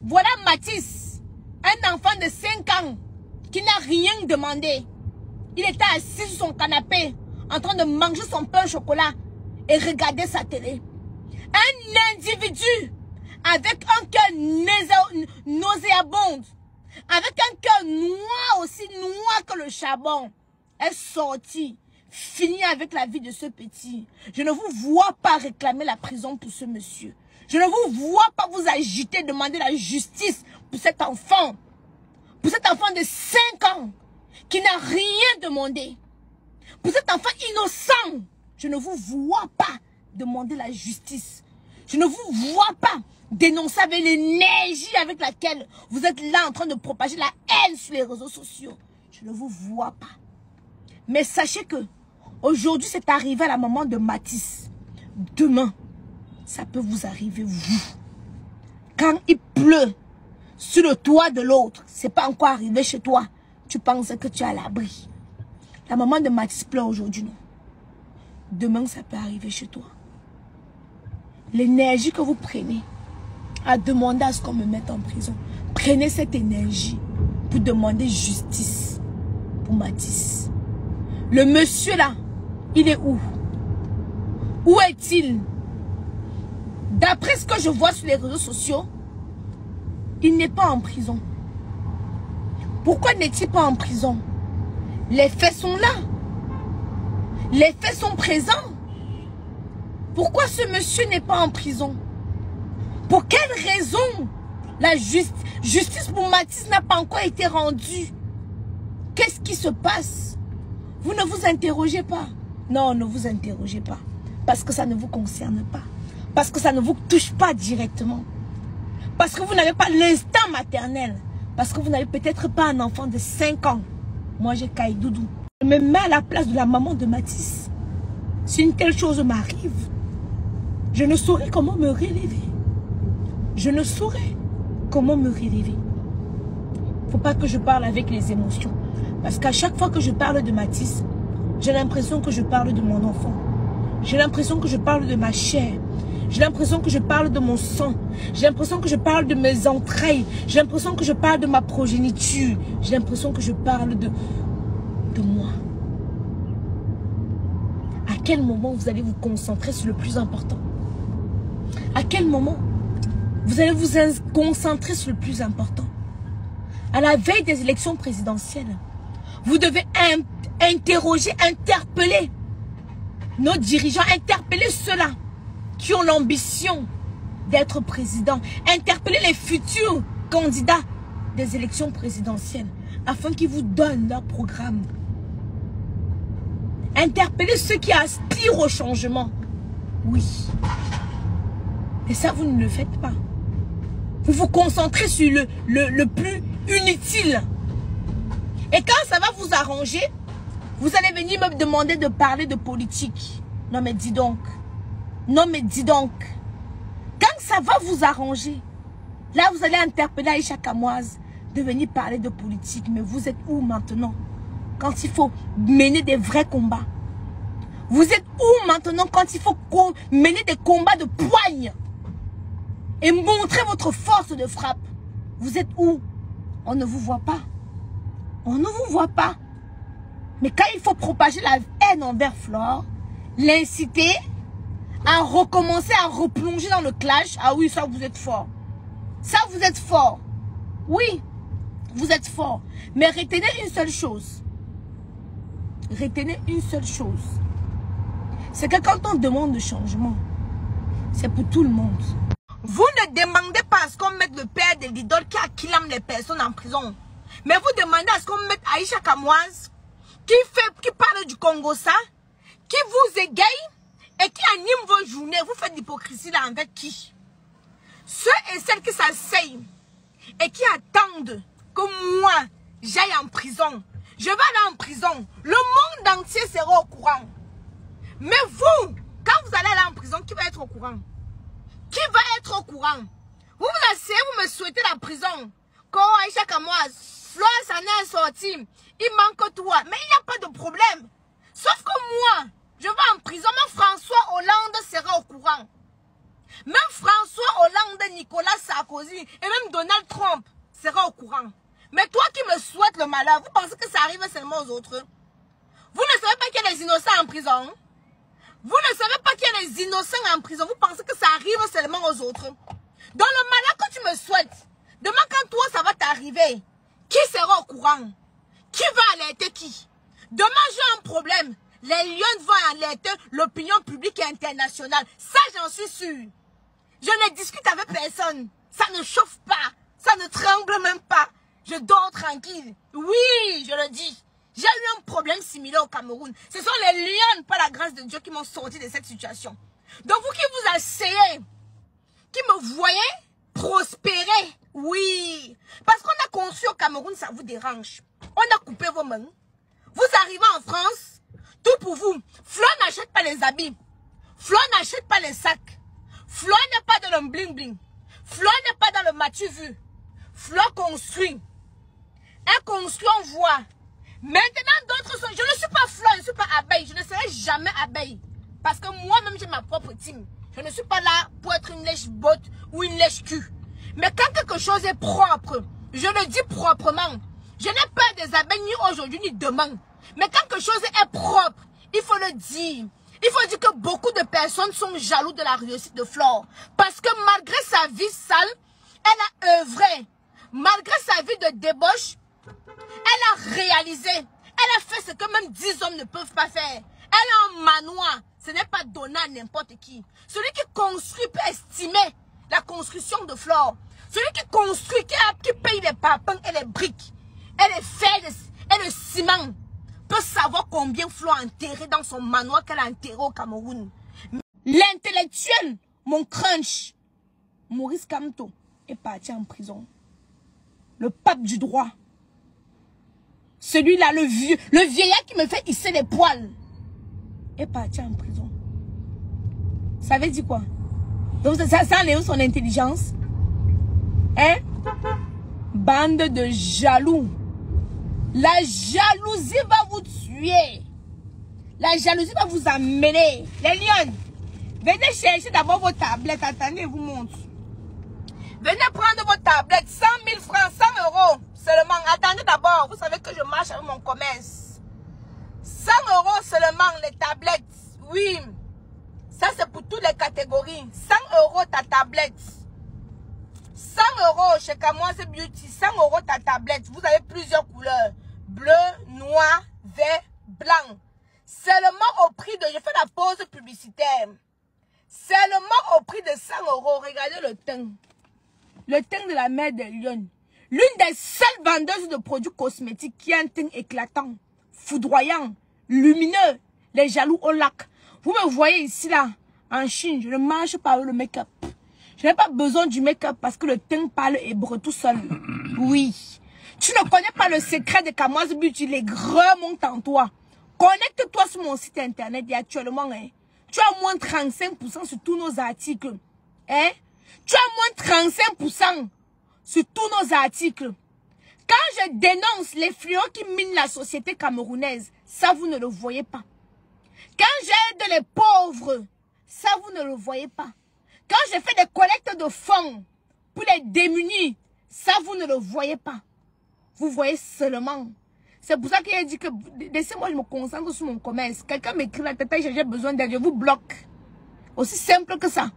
Voilà Mathis, un enfant de 5 ans qui n'a rien demandé. Il était assis sur son canapé en train de manger son pain au chocolat et regarder sa télé. Un individu avec un cœur nauséabond, avec un cœur noir, aussi noir que le charbon, est sorti, fini avec la vie de ce petit. Je ne vous vois pas réclamer la prison pour ce monsieur. Je ne vous vois pas vous agiter, demander la justice pour cet enfant. Pour cet enfant de 5 ans qui n'a rien demandé. Pour cet enfant innocent, je ne vous vois pas demander la justice. Je ne vous vois pas dénoncer avec l'énergie avec laquelle vous êtes là en train de propager la haine sur les réseaux sociaux. Je ne vous vois pas. Mais sachez que aujourd'hui c'est arrivé à la maman de Mathis. Demain, ça peut vous arriver vous. Quand il pleut sur le toit de l'autre, c'est pas encore arrivé chez toi. Tu penses que tu es à l'abri. La maman de Mathis pleure aujourd'hui, non. Demain, ça peut arriver chez toi. L'énergie que vous prenez à demander à ce qu'on me mette en prison, prenez cette énergie pour demander justice pour Mathis. Le monsieur là, il est où? Où est-il? D'après ce que je vois sur les réseaux sociaux, il n'est pas en prison. Pourquoi n'est-il pas en prison? Les faits sont là. Les faits sont présents. Pourquoi ce monsieur n'est pas en prison? Pour quelle raison la justice pour Mathis n'a pas encore été rendue? Qu'est-ce qui se passe? Vous ne vous interrogez pas. Non, ne vous interrogez pas. Parce que ça ne vous concerne pas. Parce que ça ne vous touche pas directement. Parce que vous n'avez pas l'instinct maternel. Parce que vous n'avez peut-être pas un enfant de 5 ans. Moi, j'ai Kaïdoudou. Je me mets à la place de la maman de Mathis. Si une telle chose m'arrive, je ne saurais comment me relever. Je ne saurais comment me relever. Il ne faut pas que je parle avec les émotions. Parce qu'à chaque fois que je parle de Mathis, j'ai l'impression que je parle de mon enfant. J'ai l'impression que je parle de ma chair. J'ai l'impression que je parle de mon sang. J'ai l'impression que je parle de mes entrailles. J'ai l'impression que je parle de ma progéniture. J'ai l'impression que je parle de moi. À quel moment vous allez vous concentrer sur le plus important? À quel moment vous allez vous concentrer sur le plus important? À la veille des élections présidentielles, vous devez interroger, interpeller nos dirigeants, interpeller ceux-là qui ont l'ambition d'être président, interpeller les futurs candidats des élections présidentielles afin qu'ils vous donnent leur programme. Interpeller ceux qui aspirent au changement. Oui. Et ça, vous ne le faites pas. Vous vous concentrez sur le plus inutile. Et quand ça va vous arranger, vous allez venir me demander de parler de politique. Non mais dis donc. Non mais dis donc. Quand ça va vous arranger, là vous allez interpeller Aïcha Kamoise de venir parler de politique. Mais vous êtes où maintenant? Quand il faut mener des vrais combats. Vous êtes où maintenant quand il faut mener des combats de poigne et montrer votre force de frappe? Vous êtes où? On ne vous voit pas. On ne vous voit pas. Mais quand il faut propager la haine envers Flore, l'inciter à recommencer à replonger dans le clash, ah oui, ça vous êtes fort. Ça vous êtes fort. Oui, vous êtes fort. Mais retenez une seule chose. Retenez une seule chose. C'est que quand on demande le changement, c'est pour tout le monde. Vous ne demandez pas à ce qu'on mette le père de l'idole qui acclame les personnes en prison. Mais vous demandez à ce qu'on mette Aïcha Kamoise, qui parle du Congo ça, qui vous égaye et qui anime vos journées. Vous faites l'hypocrisie là avec qui? Ceux et celles qui s'asseyent et qui attendent que moi j'aille en prison. Je vais aller en prison. Le monde entier sera au courant. Mais vous, quand vous allez aller en prison, qui va être au courant? Qui va être au courant? Vous vous asseyez, vous me souhaitez la prison. Quand Aïcha Kamoise, Flore s'en est sorti. Il manque toi. Mais il n'y a pas de problème. Sauf que moi, je vais en prison. Mais François Hollande sera au courant. Même François Hollande, Nicolas Sarkozy et même Donald Trump sera au courant. Mais toi qui me souhaites le malheur, vous pensez que ça arrive seulement aux autres? Vous ne savez pas qu'il y a des innocents en prison? Vous ne savez pas qu'il y a des innocents en prison? Vous pensez que ça arrive seulement aux autres? Dans le malheur que tu me souhaites, demain quand toi ça va t'arriver, qui sera au courant? Qui va alerter qui? Demain j'ai un problème. Les lions vont alerter l'opinion publique et internationale. Ça j'en suis sûr. Je ne discute avec personne. Ça ne chauffe pas. Ça ne tremble même pas. Je dors tranquille. Oui, je le dis. J'ai eu un problème similaire au Cameroun. Ce sont les lions, par la grâce de Dieu, qui m'ont sorti de cette situation. Donc vous qui vous asseyez, qui me voyez prospérer, oui. Parce qu'on a construit au Cameroun, ça vous dérange. On a coupé vos mains. Vous arrivez en France, tout pour vous. Flo n'achète pas les habits. Flo n'achète pas les sacs. Flo n'est pas dans le bling bling. Flo n'est pas dans le matu vu. Flo construit. Elle construit, on voit. Maintenant, d'autres sont... Je ne suis pas Flo, je ne suis pas abeille. Je ne serai jamais abeille. Parce que moi-même, j'ai ma propre team. Je ne suis pas là pour être une lèche-botte ou une lèche-cul. Mais quand quelque chose est propre, je le dis proprement. Je n'ai pas des abeilles ni aujourd'hui ni demain. Mais quand quelque chose est propre, il faut le dire. Il faut dire que beaucoup de personnes sont jaloux de la réussite de Flore. Parce que malgré sa vie sale, elle a œuvré. Malgré sa vie de débauche, elle a réalisé. Elle a fait ce que même 10 hommes ne peuvent pas faire. Elle a un manoir. Ce n'est pas donné à n'importe qui. Celui qui construit peut estimer la construction de Flore. Celui qui construit, qui paye les papins et les briques, et les fers et le ciment, peut savoir combien Flo a enterré dans son manoir qu'elle a enterré au Cameroun. L'intellectuel, mon crunch, Maurice Kamto, est parti en prison. Le pape du droit. Celui-là, le vieillard qui me fait hisser les poils, est parti en prison. Ça veut dire quoi? Donc ça enlève son intelligence. Hein? Bande de jaloux. La jalousie va vous tuer. La jalousie va vous amener. Les lions, venez chercher d'abord vos tablettes. Attendez, je vous montre. Venez prendre vos tablettes. 100 000 francs, 100 euros seulement. Attendez d'abord. Vous savez que je marche avec mon commerce. 100 euros seulement les tablettes. Oui. Ça c'est pour toutes les catégories. 100 euros ta tablette. 100 euros chez Kamoise Beauty. 100 euros ta tablette. Vous avez plusieurs couleurs. Bleu, noir, vert, blanc. Seulement au prix de... Je fais la pause publicitaire. Seulement au prix de 100 euros. Regardez le teint. Le teint de la mère de Lyon. L'une des seules vendeuses de produits cosmétiques qui a un teint éclatant, foudroyant, lumineux. Les jaloux au lac. Vous me voyez ici là, en Chine, je ne mange pas le make-up. Je n'ai pas besoin du make-up parce que le teint parle hébreu tout seul. Oui. Tu ne connais pas le secret de Kamoise Beauty, les grands montent en toi. Connecte-toi sur mon site internet et actuellement, hein, tu as moins 35% sur tous nos articles. Hein? Tu as moins 35% sur tous nos articles. Quand je dénonce les fléaux qui minent la société camerounaise, ça vous ne le voyez pas. Quand j'aide les pauvres, ça vous ne le voyez pas. Quand je fais des collectes de fonds pour les démunis, ça vous ne le voyez pas. Vous voyez seulement. C'est pour ça qu'il a dit que laissez-moi je me concentre sur mon commerce. Quelqu'un m'écrit la tête, j'ai besoin d'aide, je vous bloque. Aussi simple que ça.